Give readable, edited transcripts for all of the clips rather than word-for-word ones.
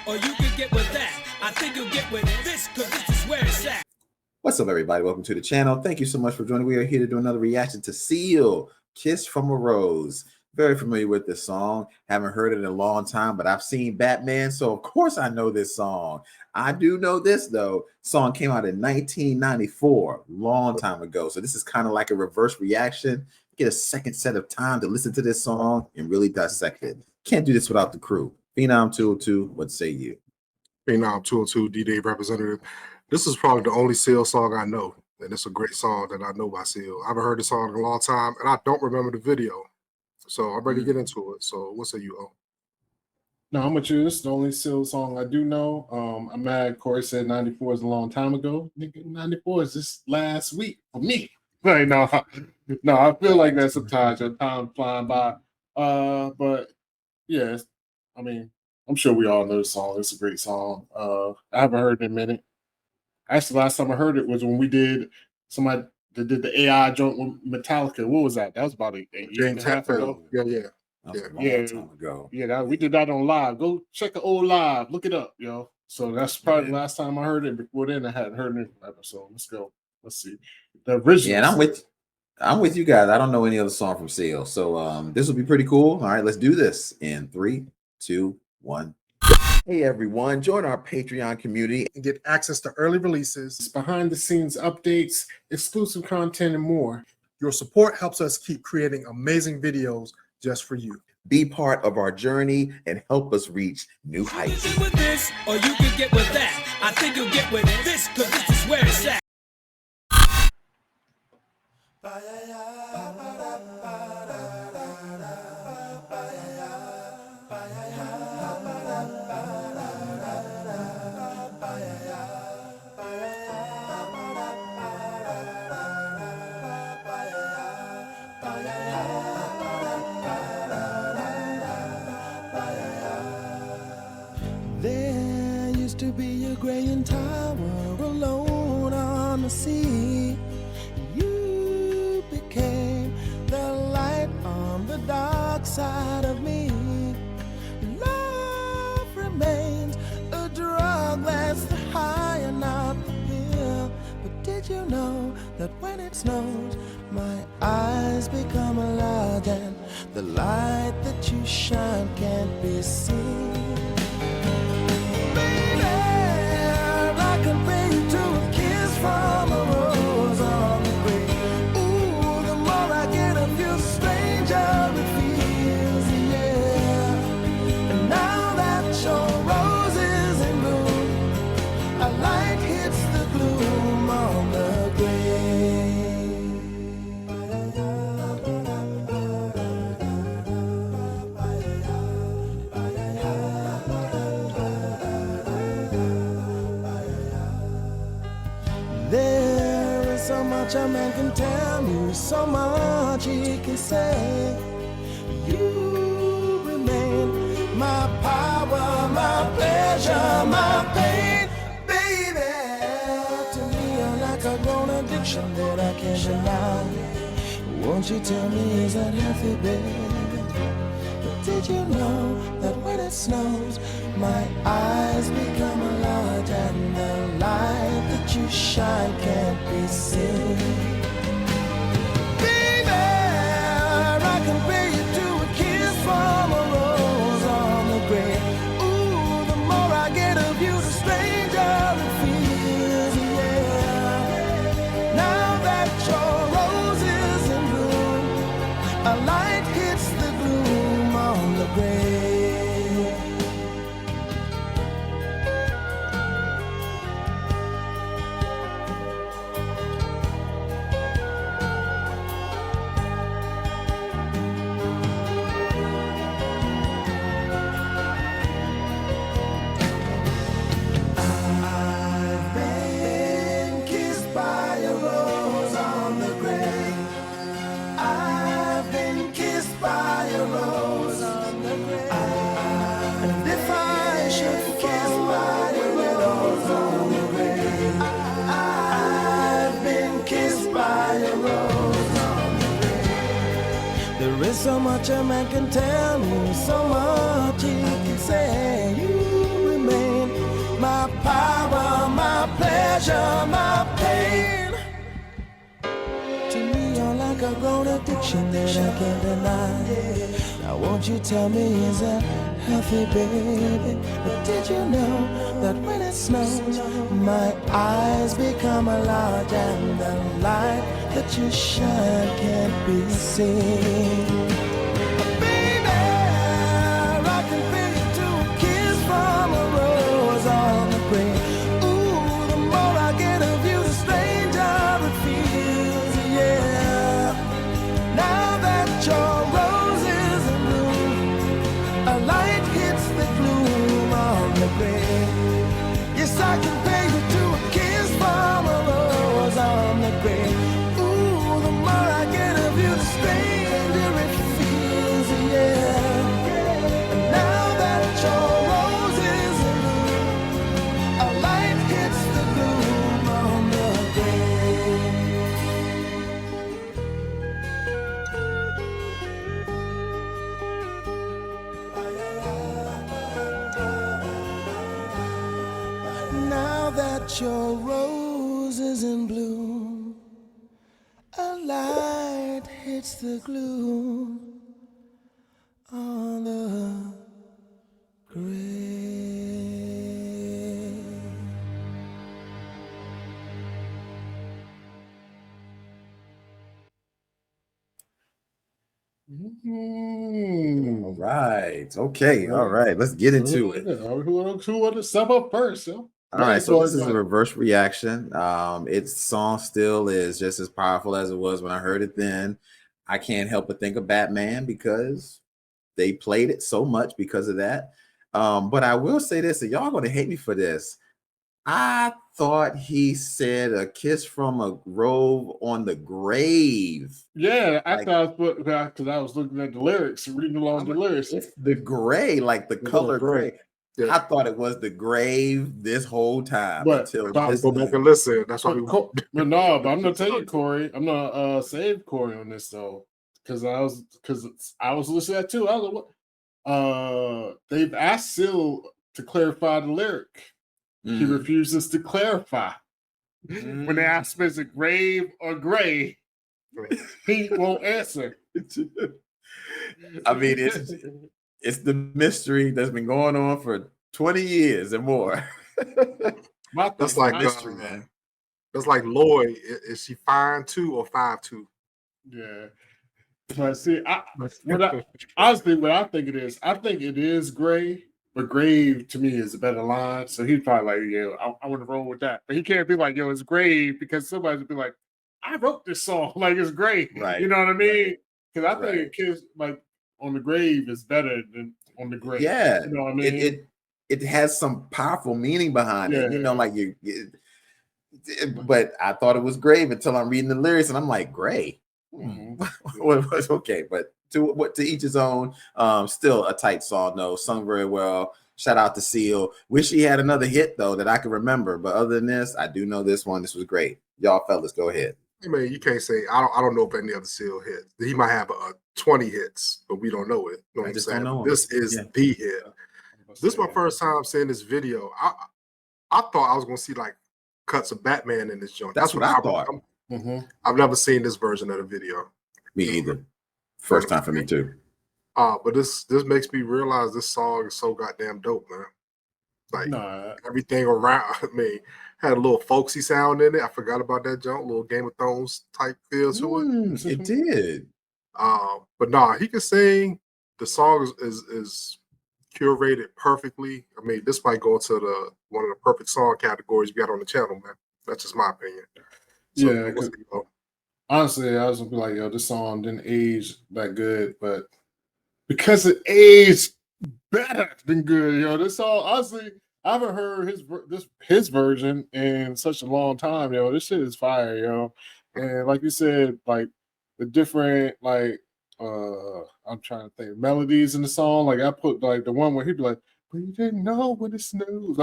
or you can get with that. I think you'll get with this, cause this is where it's at. What's up, everybody? Welcome to the channel. Thank you so much for joining. We are here to do another reaction to Seal, Kiss from a Rose. Very familiar with this song. Haven't heard it in a long time, but I've seen Batman, so of course I know this song. I do know this, though. Song came out in 1994, long time ago. So this is kind of like a reverse reaction. Get a second set of time to listen to this song and really dissect it. Can't do this without the crew. Phenom 202, what say you? Phenom 202, D-Day representative. This is probably the only Seal song I know, and it's a great song that I know by Seal. I haven't heard the song in a long time, and I don't remember the video. So I'm ready to get into it. So what say you, O? No, I'm with you. This is the only Seal song I do know. I'm mad Corey said 94 is a long time ago. Nigga, 94 is just last week for me. Like, no, I feel like that sometimes. Your time flying by. But yeah, I mean, I'm sure we all know the song. It's a great song. I haven't heard it in a minute. Actually, last time I heard it was when we did somebody that did the AI joint with Metallica. What was that? That was about a year and a half ago. Yeah. Time ago. Yeah, we did that on live. Go check the old live. Look it up, yo. So that's probably the last time I heard it. Before then, I hadn't heard it forever. So let's go. Let's see the original. Yeah, and I'm with you guys. I don't know any other song from Seal, so this will be pretty cool. All right, let's do this in 3, 2, 1. Hey everyone, join our Patreon community And get access to early releases, behind the scenes updates, exclusive content, and more. Your support helps us keep creating amazing videos just for you. Be part of our journey and help us reach new You can heights. get with this, or you can get with that. I think you'll get with this, cause this is where it's at. There used to be a graying tower alone on the sea. You became the light on the dark side of me. Love remains a drug that's the high and not the pill. But did you know that when it snows, my eyes become a lot, and the light that you shine can't be seen? From a rose on the grave. Ooh, the more I get of you, stranger it feels, yeah. And now that your rose is in bloom, a light hits the gloom on the There is so much a man can tell you, so much he can say. You remain my power, my pleasure, my pain, baby. To me, you're like a grown addiction that I can't deny. Won't you tell me, is that healthy, baby? But did you know that when it snows, my eyes become a lot, and the light that you shine can't be seen? Baby, I compare you to a kiss from a rose on the grave. Ooh, the more I get of you, the stranger it feels, yeah. Now that your rose is in bloom, a light hits the gloom on the grave. I've been kissed by a rose on the grave. I've been kissed by a rose on the grave. And if I should kiss by a rose on the grave, I've been kissed by a rose on the grave. There is so much a man can tell me, so much he can say. You remain measure my pain. To me, you're like a grown addiction that I can't deny. Now won't you tell me, is that healthy, baby? But did you know that when it snows, my eyes become large and the light that you shine can't be seen? Baby, I can feel you to a kiss from a rose on the grave. Ooh, the more I get of you, the stranger it feels, yeah. Now that your rose is in bloom, a light hits the gloom on the grave. Yes, I can pay you to a kiss from a rose on the grave. Ooh, the more I get of you, the stranger it feels, yeah. And now that your rose is in bloom, a light hits the gloom on the grave. Now that your rose is in bloom, a light hits the gloom on the grave. All right. Okay. All right. Let's get into it. Who want to step up first? Yo? All right, so this is a reverse reaction. Its song still is just as powerful as it was when I heard it then. I can't help but think of Batman because they played it so much because of that. But I will say this, and y'all gonna hate me for this. I thought he said a kiss from a rose on the grave. Yeah, I thought because I was looking at the lyrics, reading along the lyrics. It's the gray, like the color gray. Yeah. I thought it was the grave this whole time until go back and listen. That's why but no, but I'm gonna tell you, Corey. I'm gonna save Corey on this though, because I was listening to that too. I was like, what? They've asked Seal to clarify the lyric. He refuses to clarify. When they ask him is it grave or gray, he won't answer. I mean, it's the mystery that's been going on for 20 years and more. That's like mystery, man. That's like Lloyd. Is she 5'2" or 5'2"? Yeah. But see, honestly, what I think it is gray, but grave to me is a better line. So he's probably like, yeah, I want to roll with that. But he can't be like, yo, it's grave, because somebody would be like, I wrote this song, like it's great. Right. You know what I mean? Because I think a kiss like on the grave is better than on the grave. Yeah. You know what I mean? It has some powerful meaning behind it. You know, like but I thought it was grave until I'm reading the lyrics and I'm like, gray. It's okay, but to each his own. Still a tight song though, sung very well. Shout out to Seal. Wish he had another hit though that I can remember, but other than this, I do know this one. This was great. Y'all fellas, go ahead. I mean, you can't say I don't know if any other Seal hit. He might have 20 hits, but we don't know it. You know what I'm saying? This is the hit. This is my first time seeing this video. I thought I was gonna see like cuts of Batman in this joint. That's what I thought. I've never seen this version of the video. Me either. First time for me too. But this makes me realize this song is so goddamn dope, man. Like everything around me had a little folksy sound in it. I forgot about that joint, little Game of Thrones type feel to it. It did. But nah, he can sing. The song is curated perfectly. I mean, this might go into one of the perfect song categories we got on the channel, man. That's just my opinion. So, yeah, honestly, I was gonna be like, yo, this song didn't age that good, but because it aged better than good, yo, this song, honestly, I haven't heard his version in such a long time, yo. This shit is fire, yo. And like you said, like the different I'm trying to think melodies in the song. Like I put like the one where he'd be like, "But you didn't know when it snows."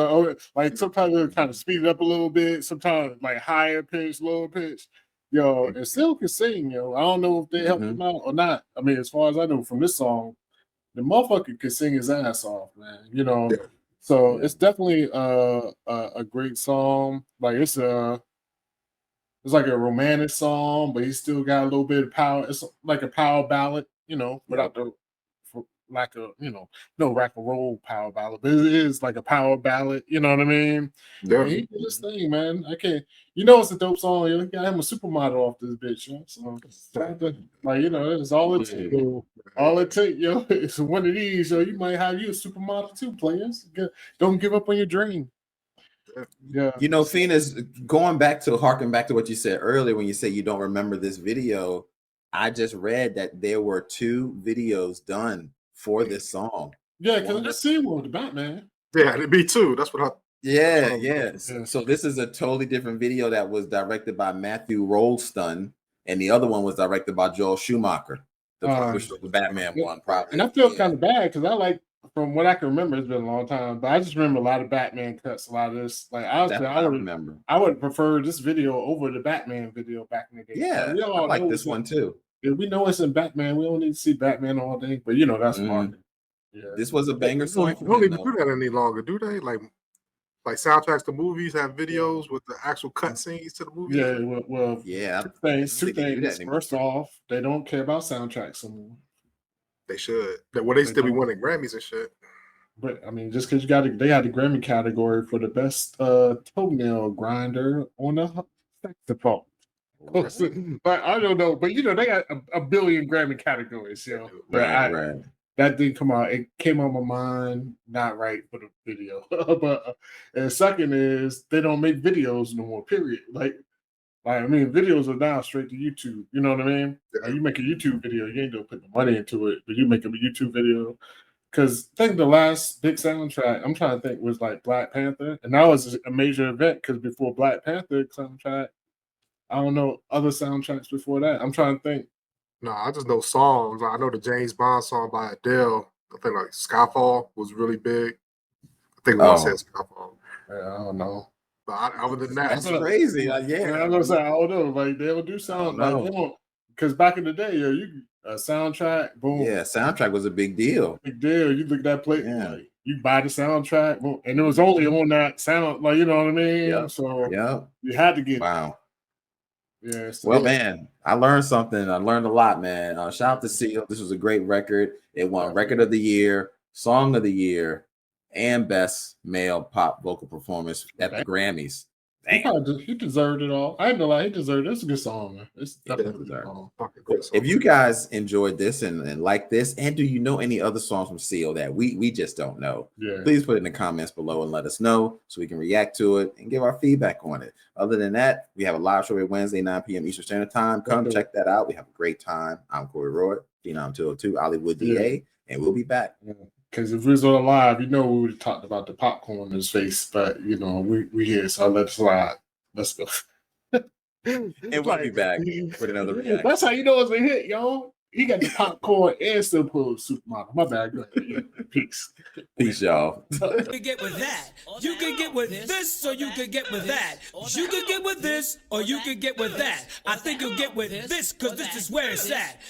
Like sometimes it'll kind of speed it up a little bit. Sometimes like higher pitch, lower pitch. Yo, and still can sing, yo. I don't know if they helped him out or not. I mean, as far as I know from this song, the motherfucker could sing his ass off, man. You know, So it's definitely a great song. Like it's like a romantic song, but he still got a little bit of power. It's like a power ballad, you know, without the lack of, you know, no rock and roll power ballad, but it is like a power ballad, you know what I mean? Yeah. And he did this thing, man. I can't, you know, it's a dope song. You got him a supermodel off this bitch, you know? So, like, you know, it's all it takes. All it takes, yo, it's one of these, yo. You might have you a supermodel too, players. Don't give up on your dream. Yeah. You know, Phoenix, harking back to what you said earlier when you say you don't remember this video. I just read that there were 2 videos done for this song. Yeah, because I seen one with the Batman. Yeah, it'd be 2. That's what I. Yeah. So this is a totally different video that was directed by Matthew Rolston, and the other one was directed by Joel Schumacher, the Batman one, probably. And I feel kind of bad because I like, from what I can remember, it's been a long time, but I just remember a lot of Batman cuts, a lot of this. Like I would prefer this video over the Batman video back in the day. Yeah, we all I like this one too. We know it's in Batman. We don't need to see Batman all day, but you know that's marketing. Yeah, this was a banger song. They don't even do that any longer, do they? Like soundtracks to movies have videos with the actual cutscenes to the movie. Yeah, well, yeah. Two things. First off, they don't care about soundtracks anymore. They should. Well, they still be winning Grammys and shit. But I mean, just because they had the Grammy category for the best toenail grinder on the saxophone. But I don't know, but you know they got a billion Grammy categories, you know. Right. That didn't come out. It came on my mind, not right for the video. But and second is they don't make videos no more. Period. Like I mean, videos are now straight to YouTube. You know what I mean? Yeah. Like you make a YouTube video, you ain't gonna put the money into it, but you make a YouTube video. Because I think the last big soundtrack I'm trying to think was like Black Panther, and that was a major event because before Black Panther soundtrack, I don't know other soundtracks before that. I'm trying to think. No, I just know songs. I know the James Bond song by Adele. I think like Skyfall was really big. I think I said Skyfall. Yeah, I don't know. But other than that, that's crazy. Like, I'm gonna say I don't know. Like they don't do sound like they don't, because back in the day, you a soundtrack, boom. Yeah, soundtrack was a big deal. Big deal. You look at that plate, like, you buy the soundtrack, boom, and it was only on that sound, like you know what I mean. Yep. So you had to get wow. Yeah. So well, man, I learned something. I learned a lot, man. Shout out to Seal. This was a great record. It won Record of the Year, Song of the Year, and Best Male Pop Vocal Performance at the Grammys. He deserved it all. I ain't gonna lie, he deserved it. It's a good song, man. It's definitely a good song. If you guys enjoyed this and like this, and do you know any other songs from Seal that we just don't know? Please put it in the comments below and let us know so we can react to it and give our feedback on it. Other than that, we have a live show every Wednesday, 9 p.m. Eastern Standard Time. Come check that out. We have a great time. I'm Corey Roy, Phenom 202, Hollywood DA, and we'll be back. Because if we was on live, you know we would have talked about the popcorn in his face, but you know we here, so let it slide. Let's go. And we'll be back with another reaction. That's how you know it's a hit, y'all. He got the popcorn and still pulled supermodel. My bad. Go ahead. Peace. Peace, y'all. You can get with that. You can get with this, or you can get with that. You can get with this, or you can get with that. I think you'll get with this, because this is where it's at.